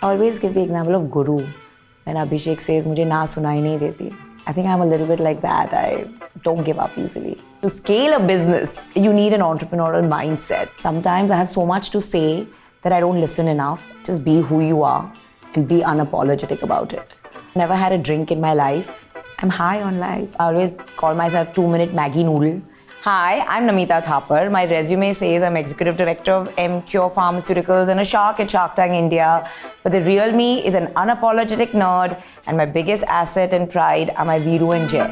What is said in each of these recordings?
I always give the example of Guru. When Abhishek says, "Mujhe na sunai nahi deti." I think I'm a little bit like that. I don't give up easily. To scale a business, you need an entrepreneurial mindset. Sometimes I have so much to say that I don't listen enough. Just be who you are and be unapologetic about it. Never had a drink in my life. I'm high on life. I always call myself 2-minute Maggie noodle. Hi, I'm Namita Thapar. My resume says I'm Executive Director of Emcure Pharmaceuticals and a shark at Shark Tank India. But the real me is an unapologetic nerd, and my biggest asset and pride are my Viru and Jay.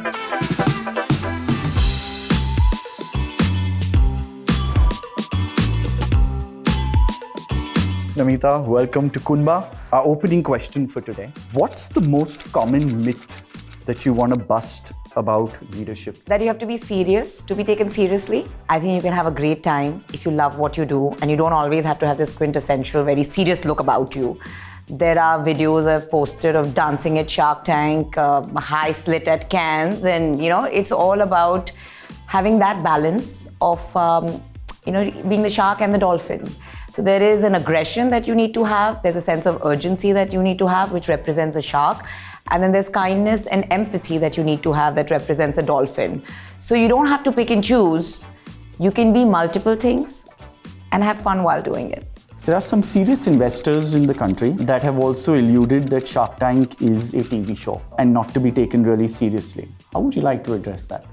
Namita, welcome to Qunba. Our opening question for today. What's the most common myth that you want to bust about leadership? That you have to be serious to be taken seriously. I think you can have a great time if you love what you do, and you don't always have to have this quintessential, very serious look about you. There are videos I've posted of dancing at Shark Tank, high slit at Cannes, and it's all about having that balance of being the shark and the dolphin. So there is an aggression that you need to have. There's a sense of urgency that you need to have, which represents a shark. And then there's kindness and empathy that you need to have that represents a dolphin. So you don't have to pick and choose. You can be multiple things and have fun while doing it. So there are some serious investors in the country that have also alluded that Shark Tank is a TV show and not to be taken really seriously. How would you like to address that?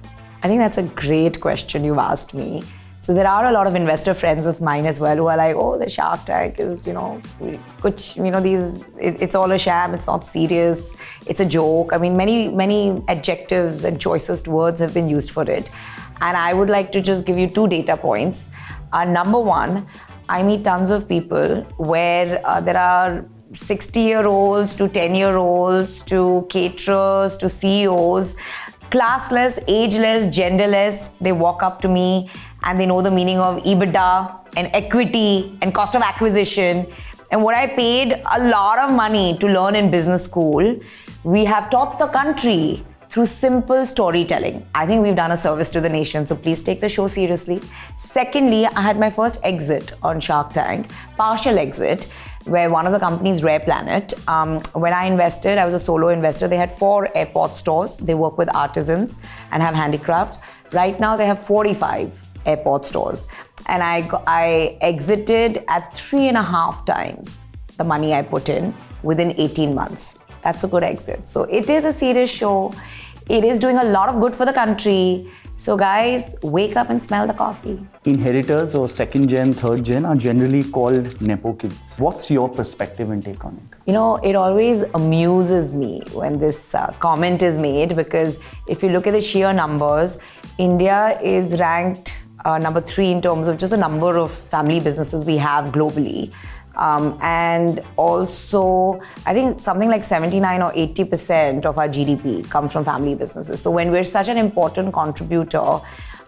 I think that's a great question you've asked me. So there are a lot of investor friends of mine as well who are like, oh, the Shark Tank is, it's all a sham, it's not serious, it's a joke. I mean, many adjectives and choicest words have been used for it. And I would like to just give you 2 data points. Number one, I meet tons of people where there are 60-year-olds to 10-year-olds to caterers to CEOs, classless, ageless, genderless. They walk up to me and they know the meaning of EBITDA and equity and cost of acquisition. And what I paid a lot of money to learn in business school, we have taught the country through simple storytelling. I think we've done a service to the nation, so please take the show seriously. Secondly, I had my first exit on Shark Tank, partial exit, where one of the companies, Rare Planet, when I invested, I was a solo investor. They had 4 airport stores. They work with artisans and have handicrafts. Right now, they have 45 airport stores. And I exited at 3.5 times the money I put in within 18 months. That's a good exit. So it is a serious show. It is doing a lot of good for the country. So guys, wake up and smell the coffee. Inheritors or second gen, third gen are generally called Nepo kids. What's your perspective and take on it? It always amuses me when this comment is made, because if you look at the sheer numbers, India is ranked number 3 in terms of just the number of family businesses we have globally. And also, I think something like 79 or 80% of our GDP comes from family businesses. So when we're such an important contributor,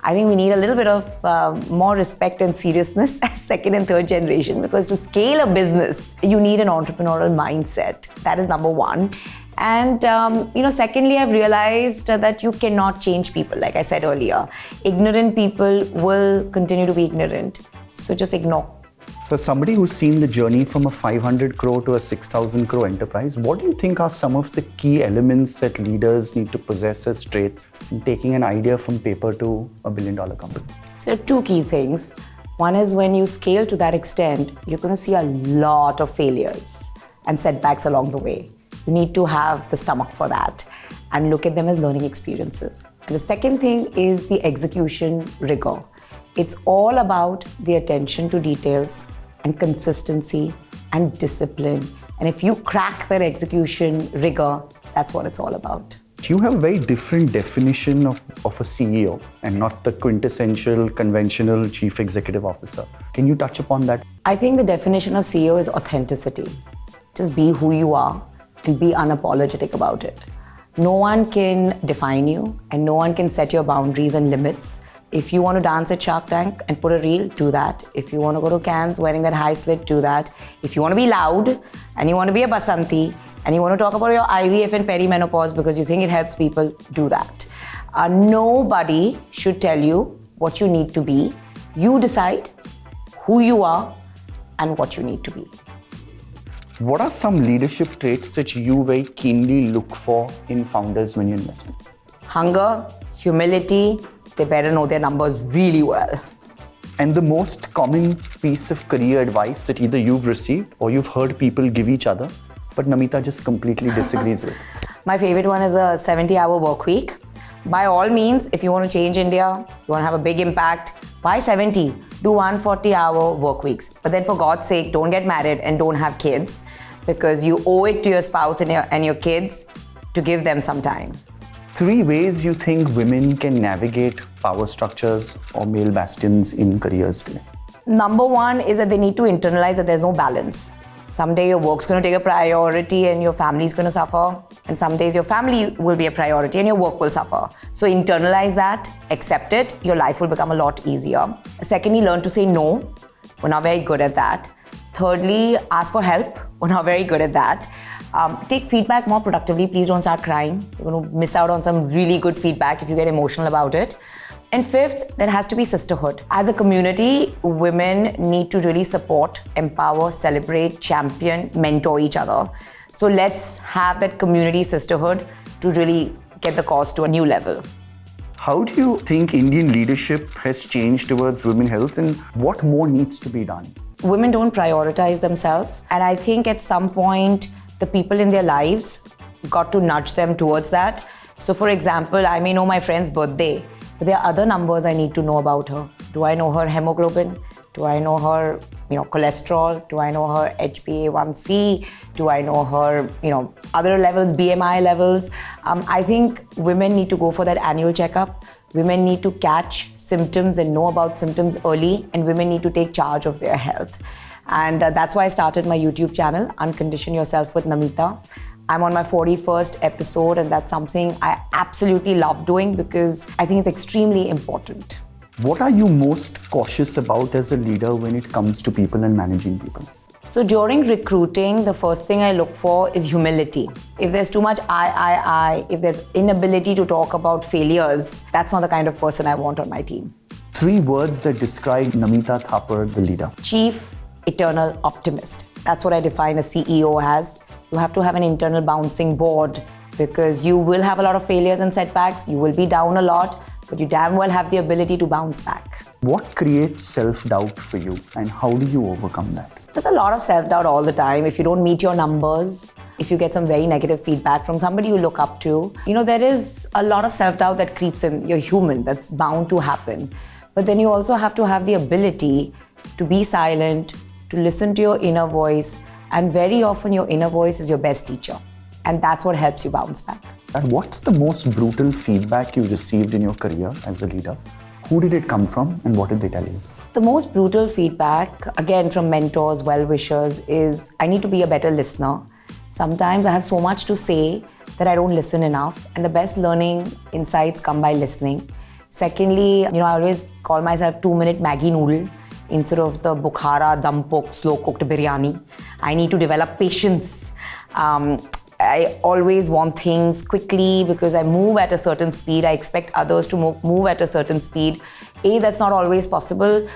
I think we need a little bit of more respect and seriousness as second and third generation, because to scale a business, you need an entrepreneurial mindset. That is number one. And, secondly, I've realized that you cannot change people. Like I said earlier, ignorant people will continue to be ignorant. So just ignore. For somebody who's seen the journey from a 500 crore to a 6,000 crore enterprise, what do you think are some of the key elements that leaders need to possess as traits in taking an idea from paper to a billion-dollar company? So there are 2 key things. One is when you scale to that extent, you're going to see a lot of failures and setbacks along the way. You need to have the stomach for that and look at them as learning experiences. And the second thing is the execution rigor. It's all about the attention to details and consistency and discipline. And if you crack that execution rigor, that's what it's all about. You have a very different definition of a CEO and not the quintessential, conventional chief executive officer. Can you touch upon that? I think the definition of CEO is authenticity. Just be who you are and be unapologetic about it. No one can define you and no one can set your boundaries and limits. If you want to dance at Shark Tank and put a reel, do that. If you want to go to Cannes wearing that high slit, do that. If you want to be loud and you want to be a basanti and you want to talk about your IVF and perimenopause because you think it helps people, do that. Nobody should tell you what you need to be. You decide who you are and what you need to be. What are some leadership traits that you very keenly look for in founders when you invest? Hunger, humility, they better know their numbers really well. And the most common piece of career advice that either you've received or you've heard people give each other, but Namita just completely disagrees with. My favorite one is a 70-hour work week. By all means, if you want to change India, you want to have a big impact, why 70? Do 140-hour work weeks. But then for God's sake, don't get married and don't have kids because you owe it to your spouse and your kids to give them some time. 3 ways you think women can navigate power structures or male bastions in careers today. Number 1 is that they need to internalize that there's no balance. Someday your work's going to take a priority and your family's going to suffer. And some days your family will be a priority and your work will suffer. So internalize that, accept it, your life will become a lot easier. Secondly, learn to say no. We're not very good at that. Thirdly, ask for help. We're not very good at that. Take feedback more productively. Please don't start crying. You're going to miss out on some really good feedback if you get emotional about it. And fifth, there has to be sisterhood. As a community, women need to really support, empower, celebrate, champion, mentor each other. So let's have that community sisterhood to really get the cause to a new level. How do you think Indian leadership has changed towards women's health and what more needs to be done? Women don't prioritize themselves. And I think at some point, the people in their lives got to nudge them towards that. So for example, I may know my friend's birthday, but there are other numbers I need to know about her. Do I know her hemoglobin? Do I know her, cholesterol? Do I know her HbA1c? Do I know her, other levels, BMI levels? I think women need to go for that annual checkup. Women need to catch symptoms and know about symptoms early, and women need to take charge of their health. And that's why I started my YouTube channel, Uncondition Yourself with Namita. I'm on my 41st episode, and that's something I absolutely love doing because I think it's extremely important. What are you most cautious about as a leader when it comes to people and managing people? So during recruiting, the first thing I look for is humility. If there's too much I, if there's inability to talk about failures, that's not the kind of person I want on my team. 3 words that describe Namita Thapar, the leader. Chief Eternal Optimist. That's what I define a CEO as. You have to have an internal bouncing board because you will have a lot of failures and setbacks. You will be down a lot, but you damn well have the ability to bounce back. What creates self-doubt for you and how do you overcome that? There's a lot of self-doubt all the time. If you don't meet your numbers, if you get some very negative feedback from somebody you look up to, there is a lot of self-doubt that creeps in. You're human, that's bound to happen. But then you also have to have the ability to be silent, to listen to your inner voice, and very often your inner voice is your best teacher. And that's what helps you bounce back. And what's the most brutal feedback you received in your career as a leader? Who did it come from and what did they tell you? The most brutal feedback, again from mentors, well-wishers, is I need to be a better listener. Sometimes I have so much to say that I don't listen enough, and the best learning insights come by listening. Secondly, I always call myself 2-minute Maggi noodle instead of the Bukhara, dum-cooked, slow-cooked biryani. I need to develop patience. I always want things quickly because I move at a certain speed. I expect others to move at a certain speed. A, that's not always possible.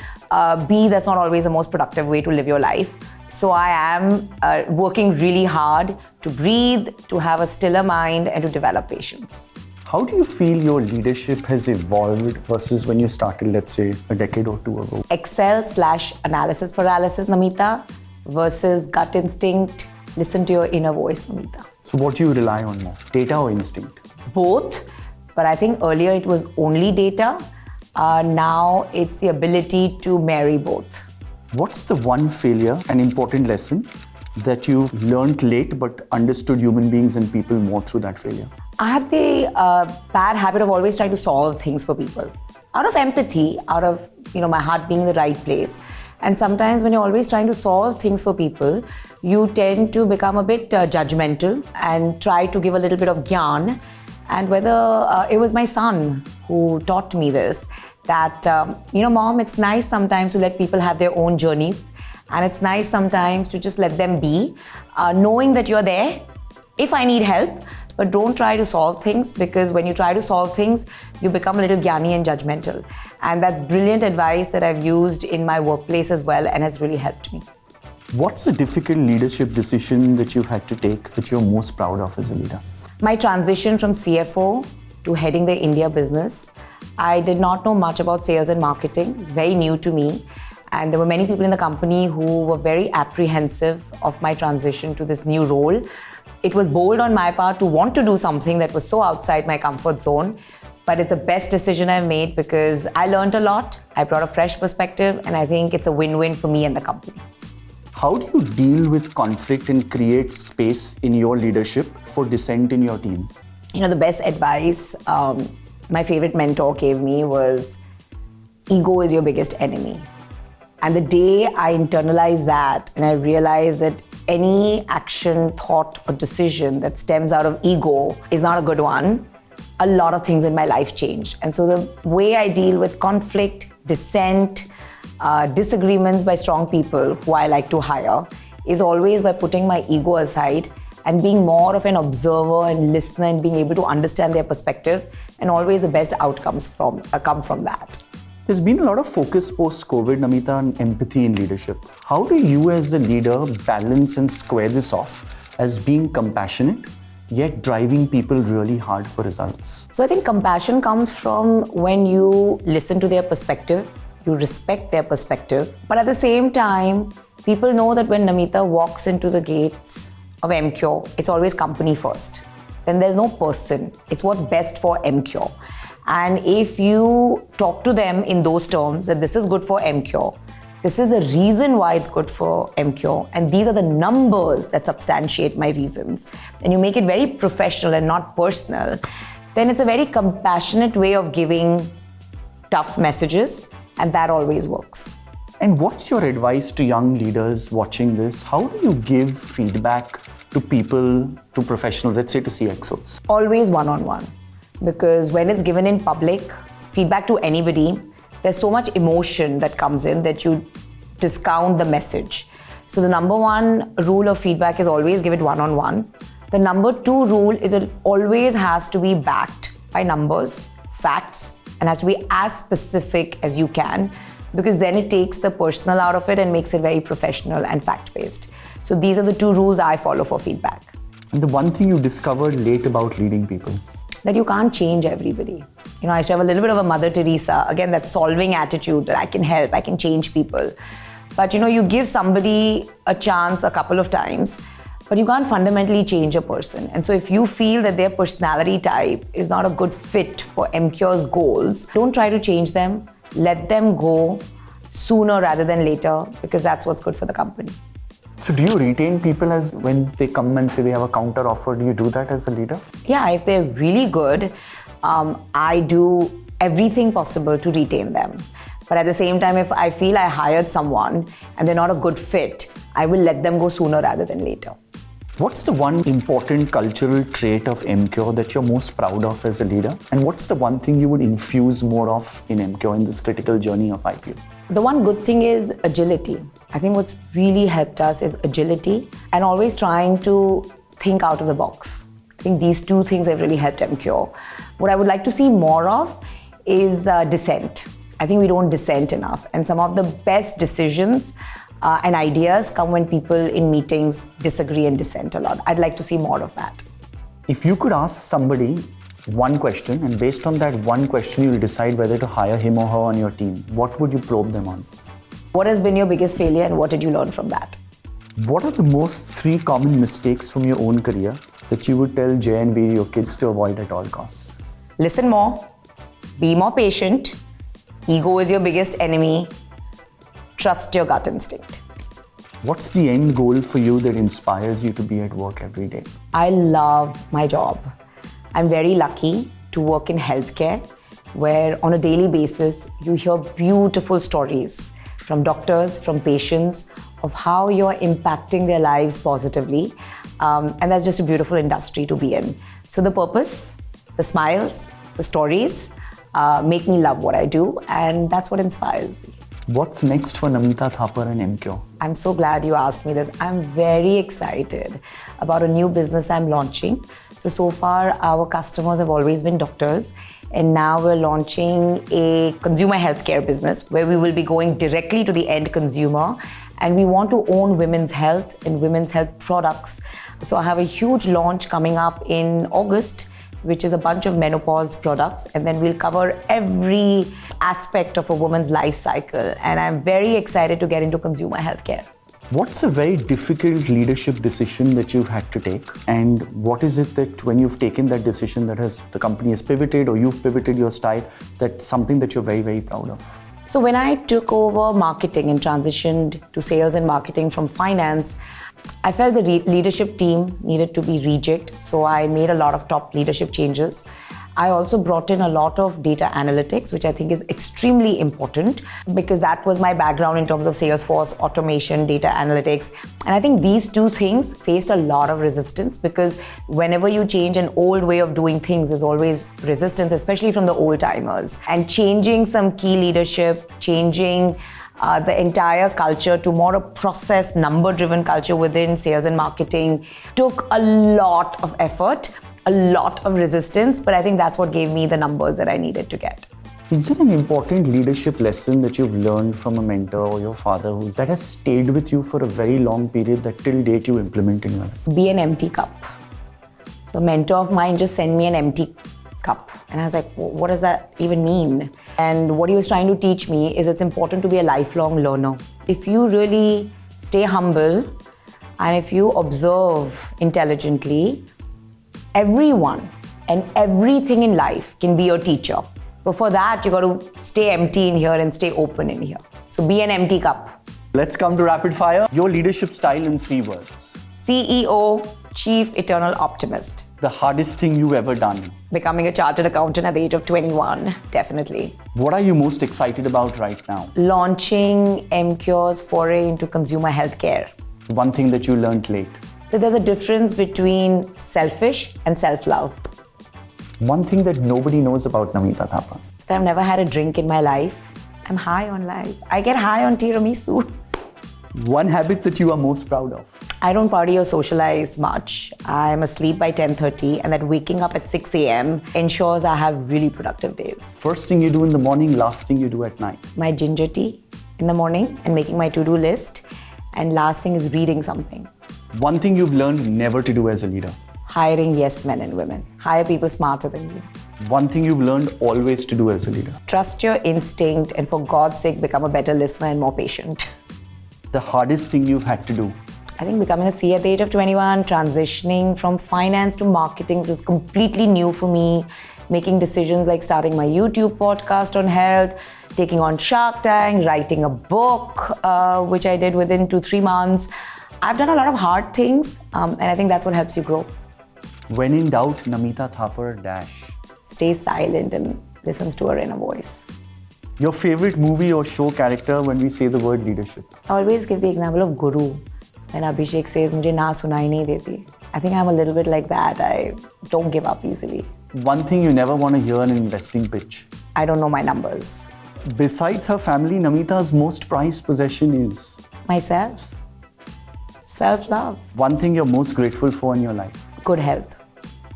B, that's not always the most productive way to live your life. So I am working really hard to breathe, to have a stiller mind, and to develop patience. How do you feel your leadership has evolved versus when you started, let's say, a decade or 2 ago? Excel/analysis paralysis, Namita, versus gut instinct, listen to your inner voice, Namita. So what do you rely on more, data or instinct? Both, but I think earlier it was only data. Now it's the ability to marry both. What's the one failure, an important lesson, that you've learned late but understood human beings and people more through that failure? I had the bad habit of always trying to solve things for people. Out of empathy, out of my heart being in the right place. And sometimes when you're always trying to solve things for people, you tend to become a bit judgmental and try to give a little bit of gyan. And whether it was my son who taught me this, that, Mom, it's nice sometimes to let people have their own journeys. And it's nice sometimes to just let them be, knowing that you're there if I need help. But don't try to solve things, because when you try to solve things, you become a little gyani and judgmental. And that's brilliant advice that I've used in my workplace as well and has really helped me. What's a difficult leadership decision that you've had to take that you're most proud of as a leader? My transition from CFO to heading the India business. I did not know much about sales and marketing. It was very new to me. And there were many people in the company who were very apprehensive of my transition to this new role. It was bold on my part to want to do something that was so outside my comfort zone. But it's the best decision I've made because I learned a lot. I brought a fresh perspective, and I think it's a win-win for me and the company. How do you deal with conflict and create space in your leadership for dissent in your team? The best advice my favorite mentor gave me was, ego is your biggest enemy. And the day I internalized that and I realized that any action, thought, or decision that stems out of ego is not a good one, a lot of things in my life changed. And so the way I deal with conflict, dissent, disagreements by strong people who I like to hire is always by putting my ego aside and being more of an observer and listener and being able to understand their perspective, and always the best outcomes come from that. There's been a lot of focus post-COVID, Namita, on empathy in leadership. How do you as a leader balance and square this off as being compassionate, yet driving people really hard for results? So I think compassion comes from when you listen to their perspective, you respect their perspective, but at the same time, people know that when Namita walks into the gates of Emcure, it's always company first. Then there's no person. It's what's best for Emcure. And if you talk to them in those terms, that this is good for Emcure, this is the reason why it's good for Emcure, and these are the numbers that substantiate my reasons, and you make it very professional and not personal, then it's a very compassionate way of giving tough messages, and that always works. And what's your advice to young leaders watching this? How do you give feedback to people, to professionals, let's say to CXOs? Always one-on-one. Because when it's given in public, feedback to anybody, there's so much emotion that comes in that you discount the message. So the number one rule of feedback is always give it one-on-one. The number two rule is it always has to be backed by numbers, facts, and has to be as specific as you can, because then it takes the personal out of it and makes it very professional and fact-based. So these are the two rules I follow for feedback. And the one thing you discovered late about leading people? That you can't change everybody. I used to have a little bit of a Mother Teresa, again, that solving attitude that I can help, I can change people. But you give somebody a chance a couple of times, but you can't fundamentally change a person. And so if you feel that their personality type is not a good fit for Emcure's goals, don't try to change them. Let them go sooner rather than later, because that's what's good for the company. So do you retain people as when they come and say they have a counter offer? Do you do that as a leader? Yeah, if they're really good, I do everything possible to retain them. But at the same time, if I feel I hired someone and they're not a good fit, I will let them go sooner rather than later. What's the one important cultural trait of Emcure that you're most proud of as a leader? And what's the one thing you would infuse more of in Emcure in this critical journey of IPO? The one good thing is agility. I think what's really helped us is agility and always trying to think out of the box. I think these two things have really helped Emcure. What I would like to see more of is dissent. I think we don't dissent enough. And some of the best decisions and ideas come when people in meetings disagree and dissent a lot. I'd like to see more of that. If you could ask somebody one question, and based on that one question, you'll decide whether to hire him or her on your team, what would you probe them on? What has been your biggest failure and what did you learn from that? What are the most 3 common mistakes from your own career that you would tell Jay and V, your kids, to avoid at all costs? Listen more, be more patient, ego is your biggest enemy, trust your gut instinct. What's the end goal for you that inspires you to be at work every day? I love my job. I'm very lucky to work in healthcare, where on a daily basis, you hear beautiful stories from doctors, from patients, of how you're impacting their lives positively. And that's just a beautiful industry to be in. So the purpose, the smiles, the stories make me love what I do, and that's what inspires me. What's next for Namita Thapar and Emcure? I'm so glad you asked me this. I'm very excited about a new business I'm launching. So far, our customers have always been doctors, and now we're launching a consumer healthcare business where we will be going directly to the end consumer and we want to own women's health and women's health products. So I have a huge launch coming up in August, which is a bunch of menopause products, and then we'll cover every aspect of a woman's life cycle. And I'm very excited to get into consumer healthcare. What's a very difficult leadership decision that you've had to take? And what is it that when you've taken that decision that the company has pivoted or you've pivoted your style, that's something that you're very, very proud of? So when I took over marketing and transitioned to sales and marketing from finance, I felt the leadership team needed to be rejigged. So I made a lot of top leadership changes. I also brought in a lot of data analytics, which I think is extremely important because that was my background in terms of Salesforce, automation, data analytics. And I think these two things faced a lot of resistance because whenever you change an old way of doing things, there's always resistance, especially from the old timers. And changing some key leadership, changing the entire culture to more a process, number-driven culture within sales and marketing took a lot of effort, a lot of resistance, but I think that's what gave me the numbers that I needed to get. Is there an important leadership lesson that you've learned from a mentor or your father that has stayed with you for a very long period that till date you implement in your life? Be an empty cup. So a mentor of mine just sent me an empty cup. And I was like, what does that even mean? And what he was trying to teach me is it's important to be a lifelong learner. If you really stay humble and if you observe intelligently, everyone and everything in life can be your teacher. But for that, you got to stay empty in here and stay open in here. So be an empty cup. Let's come to rapid fire. Your leadership style in 3 words. CEO, Chief Eternal Optimist. The hardest thing you've ever done. Becoming a chartered accountant at the age of 21, definitely. What are you most excited about right now? Launching Emcure's foray into consumer healthcare. One thing that you learned late. That there's a difference between selfish and self-love. One thing that nobody knows about Namita Thapar. That I've never had a drink in my life. I'm high on life. I get high on tiramisu. One habit that you are most proud of. I don't party or socialize much. I'm asleep by 10:30 and that waking up at 6 a.m. ensures I have really productive days. First thing you do in the morning, last thing you do at night. My ginger tea in the morning and making my to-do list. And last thing is reading something. One thing you've learned never to do as a leader. Hiring yes men and women. Hire people smarter than you. One thing you've learned always to do as a leader. Trust your instinct and for God's sake, become a better listener and more patient. The hardest thing you've had to do. I think becoming a CEO at the age of 21, transitioning from finance to marketing was completely new for me. Making decisions like starting my YouTube podcast on health, taking on Shark Tank, writing a book, which I did within 2-3 months. I've done a lot of hard things, and I think that's what helps you grow. When in doubt, Namita Thapar dash. Stays silent and listens to her inner voice. Your favorite movie or show character when we say the word leadership? I always give the example of Guru. When Abhishek says, "Mujhe na sunai nahi deti." I think I'm a little bit like that. I don't give up easily. One thing you never want to hear in an investing pitch. I don't know my numbers. Besides her family, Namita's most prized possession is? Myself. Self-love. One thing you're most grateful for in your life? Good health.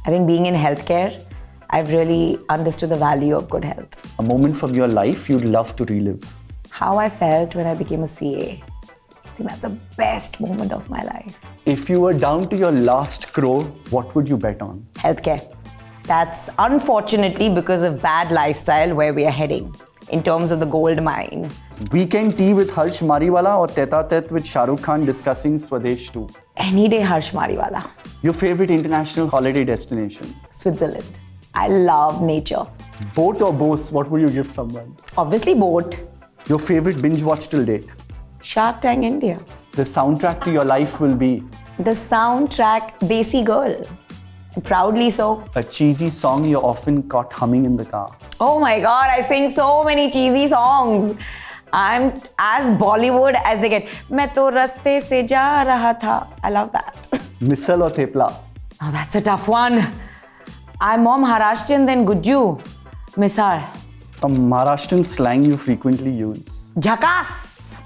I think being in healthcare, I've really understood the value of good health. A moment from your life you'd love to relive? How I felt when I became a CA. I think that's the best moment of my life. If you were down to your last crore, what would you bet on? Healthcare. That's unfortunately because of bad lifestyle where we are heading in terms of the gold mine. Weekend tea with Harsh Mariwala or tete-a-tete with Shah Rukh Khan discussing Swadesh 2? Any day Harsh Mariwala. Your favorite international holiday destination? Switzerland. I love nature. Boat or Bose, what would you give someone? Obviously boat. Your favorite binge watch till date? Shark Tank India. The soundtrack to your life will be? The soundtrack Desi Girl. Proudly so. A cheesy song you're often caught humming in the car? Oh my God, I sing so many cheesy songs. I'm as Bollywood as they get. Main to raste se ja raha tha. I love that. Misal or thepla? Oh, that's a tough one. I'm more Maharashtrian than Gujju. Misal. A Maharashtrian slang you frequently use? Jhakas.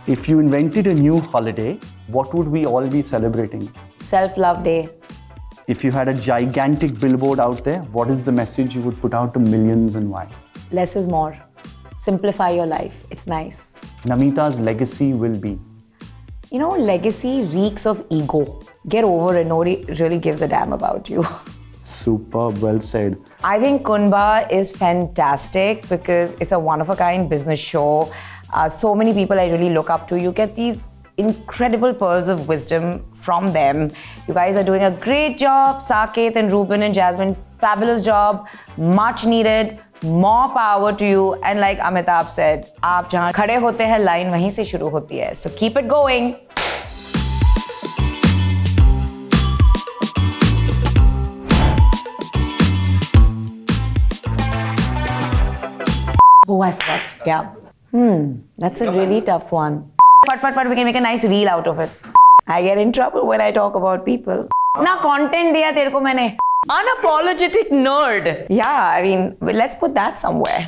If you invented a new holiday, what would we all be celebrating? Self-love day. If you had a gigantic billboard out there, what is the message you would put out to millions and why? Less is more. Simplify your life. It's nice. Namita's legacy will be? legacy reeks of ego. Get over it. Nobody really gives a damn about you. Superb, well said. I think Qunba is fantastic because it's a one-of-a-kind business show. So many people I really look up to. You get these incredible pearls of wisdom from them. You guys are doing a great job. Saket and Ruben and Jasmine, fabulous job. Much needed. More power to you. And like Amitabh said, आप जहाँ खड़े होते हैं line वहीं से शुरू होती है. So keep it going. Oh, I forgot. Yeah. That's a really tough one. Fat, we can make a nice reel out of it. I get in trouble when I talk about people. Na content diya terko maine. Unapologetic nerd. Yeah, I mean, let's put that somewhere.